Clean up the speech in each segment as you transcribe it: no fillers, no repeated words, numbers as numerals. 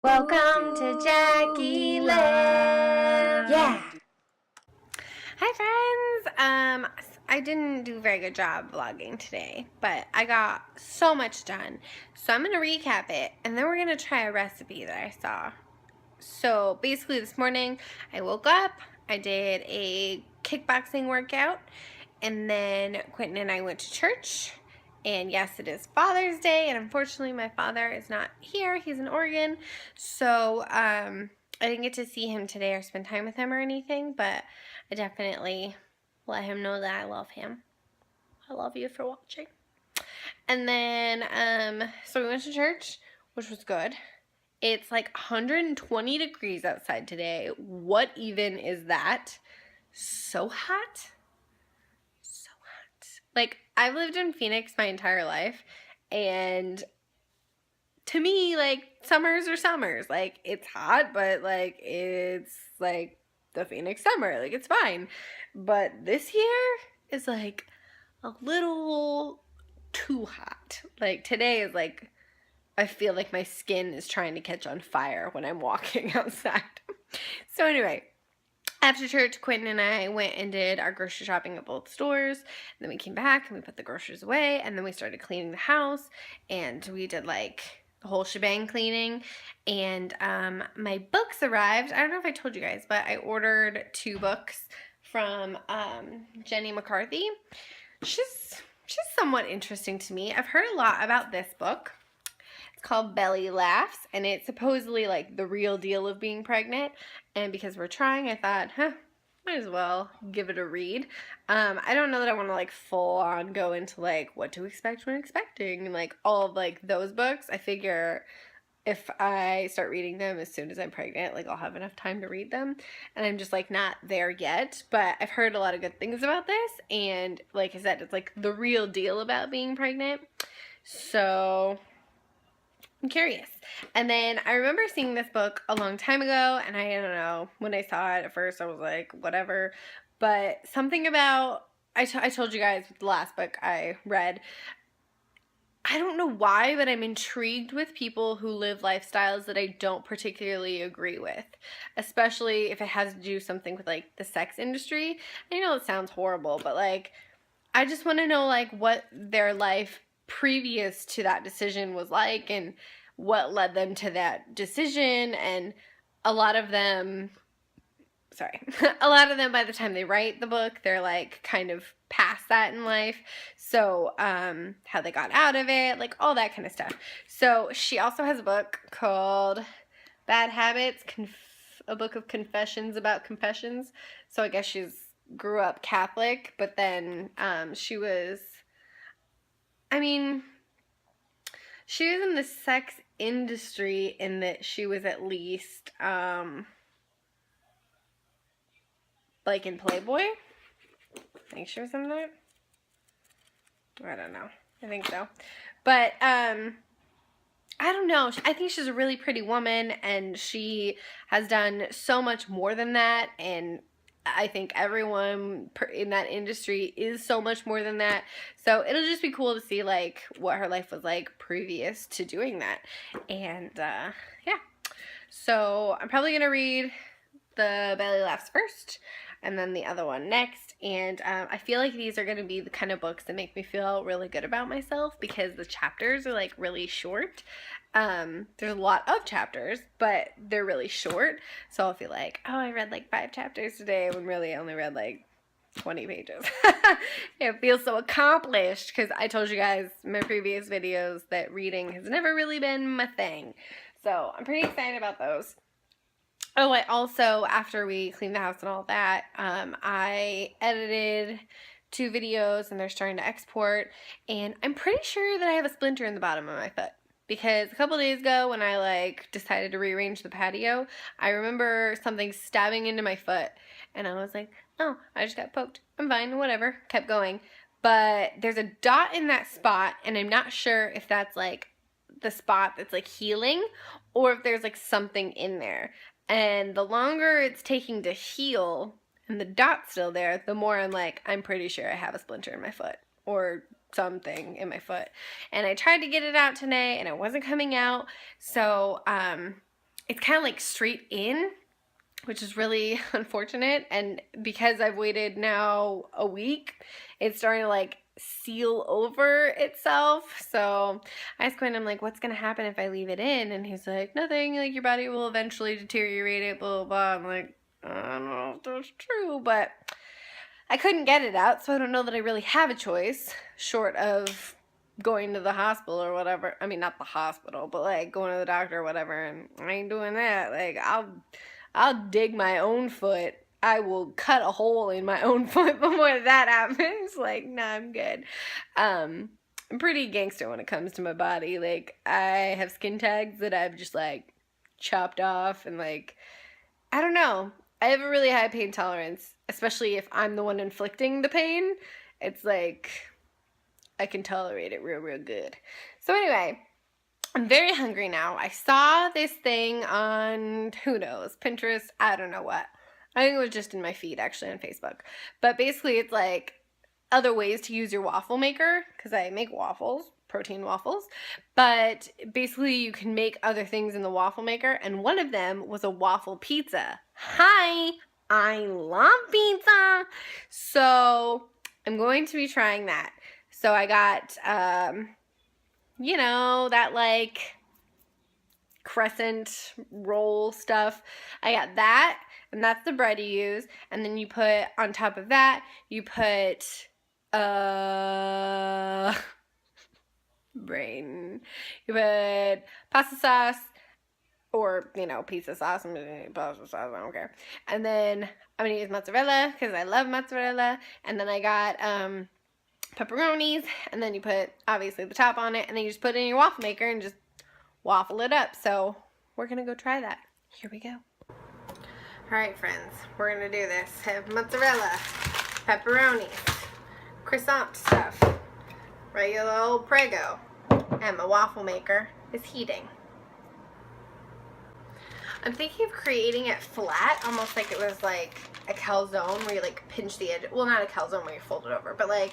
Welcome to Jackie Land. Yeah. Hi friends. I didn't do a very good job vlogging today, but I got so much done. So I'm gonna recap it, and then we're gonna try a recipe that I saw. So basically this morning I woke up, I did a kickboxing workout, and then Quentin and I went to church. And yes, it is Father's Day, and unfortunately my father is not here. He's in Oregon. So I didn't get to see him today or spend time with him or anything, but I definitely let him know that I love him. I love you for watching. And then so we went to church, which was good. It's like 120 degrees outside today. What even is that? So hot? So hot. Like, I've lived in Phoenix my entire life, and to me, like, summers are summers. Like, it's hot, but, like, it's, like, the Phoenix summer. Like, it's fine. But this here is, like, a little too hot. Like, today is, like, I feel like my skin is trying to catch on fire when I'm walking outside. So anyway, after church, Quentin and I went and did our grocery shopping at both stores. And then we came back and we put the groceries away, and then we started cleaning the house, and we did like the whole shebang cleaning. And my books arrived. I don't know if I told you guys, but I ordered 2 books from Jenny McCarthy. She's somewhat interesting to me. I've heard a lot about this book. It's called Belly Laughs, and it's supposedly like the real deal of being pregnant. And because we're trying, I thought, might as well give it a read. I don't know that I want to like full on go into like what to expect when expecting and like all of like those books. I figure if I start reading them as soon as I'm pregnant, like I'll have enough time to read them, and I'm just like not there yet. But I've heard a lot of good things about this, and like I said, it's like the real deal about being pregnant. So I'm curious. And then I remember seeing this book a long time ago, and I don't know, when I saw it at first I was like, whatever. But something about, I told you guys with the last book I read, I don't know why, but I'm intrigued with people who live lifestyles that I don't particularly agree with, especially if it has to do something with like the sex industry. I know it sounds horrible, but like I just want to know like what their life previous to that decision was like and what led them to that decision. And a lot of them by the time they write the book, they're like kind of past that in life. So how they got out of it, like all that kind of stuff. So she also has a book called Bad Habits, a book of confessions about confessions. So I guess grew up Catholic, but then she was in the sex industry in that she was at least like in Playboy. I think she was in that. I don't know. I think so. But I don't know. I think she's a really pretty woman, and she has done so much more than that, and I think everyone in that industry is so much more than that. So it'll just be cool to see like what her life was like previous to doing that. And yeah. So I'm probably gonna read the Belly Laughs first, and then the other one next. And I feel like these are going to be the kind of books that make me feel really good about myself because the chapters are like really short. There's a lot of chapters, but they're really short. So I'll feel like, oh, I read like 5 chapters today when really I only read like 20 pages. It feels so accomplished because I told you guys in my previous videos that reading has never really been my thing. So I'm pretty excited about those. Oh, I also, after we cleaned the house and all that, I edited 2 videos and they're starting to export, and I'm pretty sure that I have a splinter in the bottom of my foot. Because a couple days ago when I like decided to rearrange the patio, I remember something stabbing into my foot, and I was like, oh, I just got poked. I'm fine, whatever. Kept going. But there's a dot in that spot, and I'm not sure if that's like the spot that's like healing or if there's like something in there. And the longer it's taking to heal and the dot's still there, the more I'm like, I'm pretty sure I have a splinter in my foot or something in my foot. And I tried to get it out today and it wasn't coming out. So it's kind of like straight in, which is really unfortunate. And because I've waited now a week, it's starting to like seal over itself. So I asked Quinn, I'm like, what's gonna happen if I leave it in? And he's like, nothing, like your body will eventually deteriorate it, blah, blah, blah. I'm like, I don't know if that's true, but I couldn't get it out, so I don't know that I really have a choice, short of going to the hospital or whatever. I mean, not the hospital, but like going to the doctor or whatever, and I ain't doing that. Like, I'll dig my own foot. I will cut a hole in my own foot before that happens. Like, nah, I'm good. I'm pretty gangster when it comes to my body. Like, I have skin tags that I've just like chopped off, and like, I don't know. I have a really high pain tolerance, especially if I'm the one inflicting the pain. It's like, I can tolerate it real, real good. So anyway, I'm very hungry now. I saw this thing on, who knows, Pinterest, I don't know what. I think it was just in my feed, actually, on Facebook. But basically, it's like other ways to use your waffle maker, because I make waffles, protein waffles. But basically, you can make other things in the waffle maker, and one of them was a waffle pizza. Hi, I love pizza. So I'm going to be trying that. So I got, you know, that like crescent roll stuff. I got that, and that's the bread you use. And then you put on top of that, you put brain. You put pasta sauce, or, you know, pizza sauce. I'm gonna use pasta sauce, I don't care. And then I'm gonna use mozzarella because I love mozzarella. And then I got pepperonis, and then you put obviously the top on it, and then you just put it in your waffle maker and just waffle it up. So we're gonna go try that. Here we go. Alright friends, we're gonna do this. I have mozzarella, pepperoni, croissant stuff, regular old Prego, and my waffle maker is heating. I'm thinking of creating it flat, almost like it was like a calzone where you like pinch the edge. Well, not a calzone where you fold it over, but like,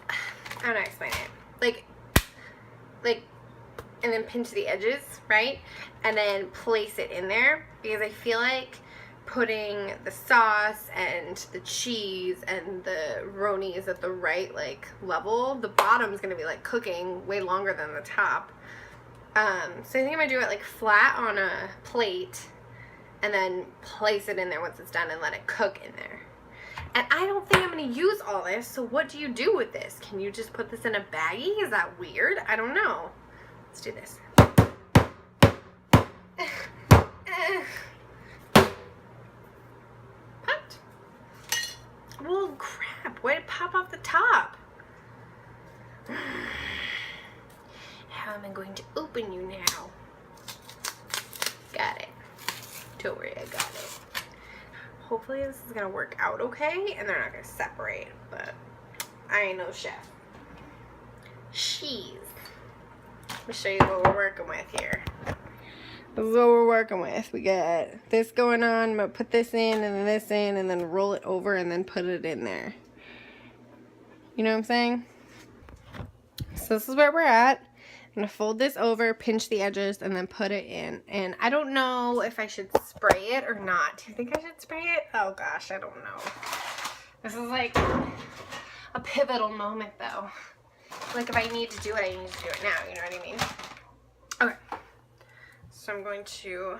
I don't know how to explain it. Like, and then pinch the edges, right? And then place it in there, because I feel like putting the sauce and the cheese and the ronis at the right like level, the bottom's gonna be like cooking way longer than the top. So I think I'm gonna do it like flat on a plate and then place it in there once it's done and let it cook in there. And I don't think I'm gonna use all this, so what do you do with this? Can you just put this in a baggie? Is that weird? I don't know. Let's do this. Popped. Well, crap. Why did it pop off the top? How am I going to open you now? Got it. Don't worry, I got it. Hopefully this is gonna work out okay and they're not gonna separate, but I ain't no chef. Cheese. Let me show you what we're working with here. This is what we're working with. We got this going on. I'm gonna put this in and then this in and then roll it over and then put it in there. You know what I'm saying? So this is where we're at. I'm gonna fold this over, pinch the edges, and then put it in. And I don't know if I should spray it or not. Do you think I should spray it? Oh gosh, I don't know. This is like a pivotal moment though. Like if I need to do it, I need to do it now, you know what I mean? Okay. So I'm going to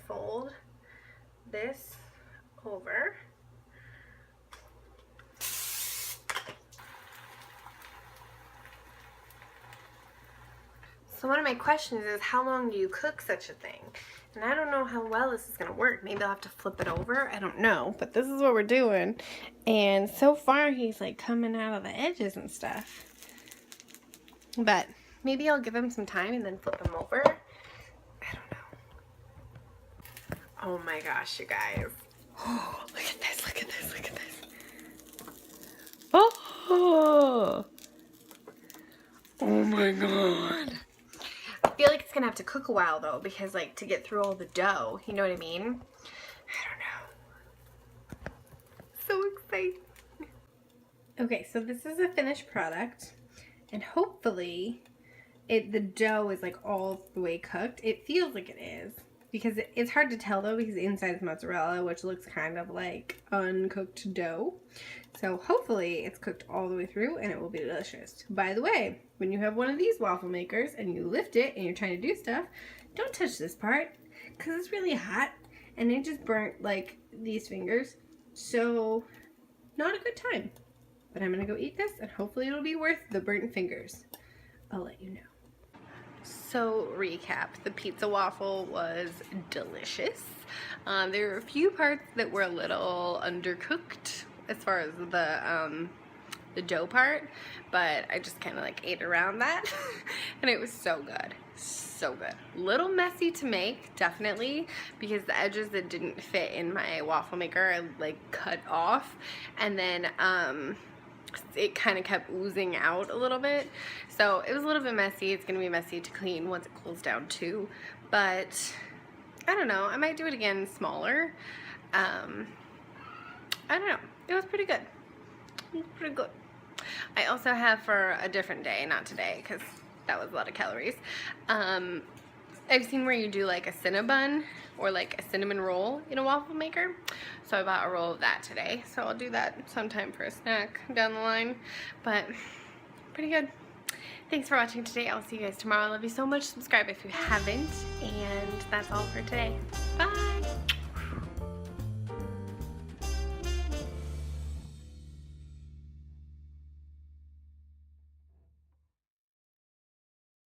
fold this over. So one of my questions is, how long do you cook such a thing? And I don't know how well this is going to work. Maybe I'll have to flip it over. I don't know. But this is what we're doing. And so far, he's like coming out of the edges and stuff. But maybe I'll give him some time and then flip him over. I don't know. Oh my gosh, you guys. Oh, look at this, look at this, look at this. Oh! Oh my god. I feel like it's gonna have to cook a while though, because like to get through all the dough, you know what I mean? I don't know. So excited. Okay, so this is a finished product, and hopefully the dough is like all the way cooked. It feels like it is. Because it's hard to tell though, because the inside is mozzarella, which looks kind of like uncooked dough. So hopefully it's cooked all the way through and it will be delicious. By the way, when you have one of these waffle makers and you lift it and you're trying to do stuff, don't touch this part because it's really hot and it just burnt like these fingers. So not a good time. But I'm gonna go eat this and hopefully it'll be worth the burnt fingers. I'll let you know. So recap, the pizza waffle was delicious. There were a few parts that were a little undercooked as far as the dough part, but I just kind of like ate around that and it was so good. So good. Little messy to make, definitely, because the edges that didn't fit in my waffle maker I like cut off, and then it kind of kept oozing out a little bit, so it was a little bit messy. It's gonna be messy to clean once it cools down too, but I don't know, I might do it again smaller. I don't know, it was pretty good. Pretty good. I also have for a different day, not today because that was a lot of calories, I've seen where you do like a Cinnabon or like a cinnamon roll in a waffle maker. So I bought a roll of that today. So I'll do that sometime for a snack down the line. But pretty good. Thanks for watching today. I'll see you guys tomorrow. I love you so much. Subscribe if you haven't. And that's all for today.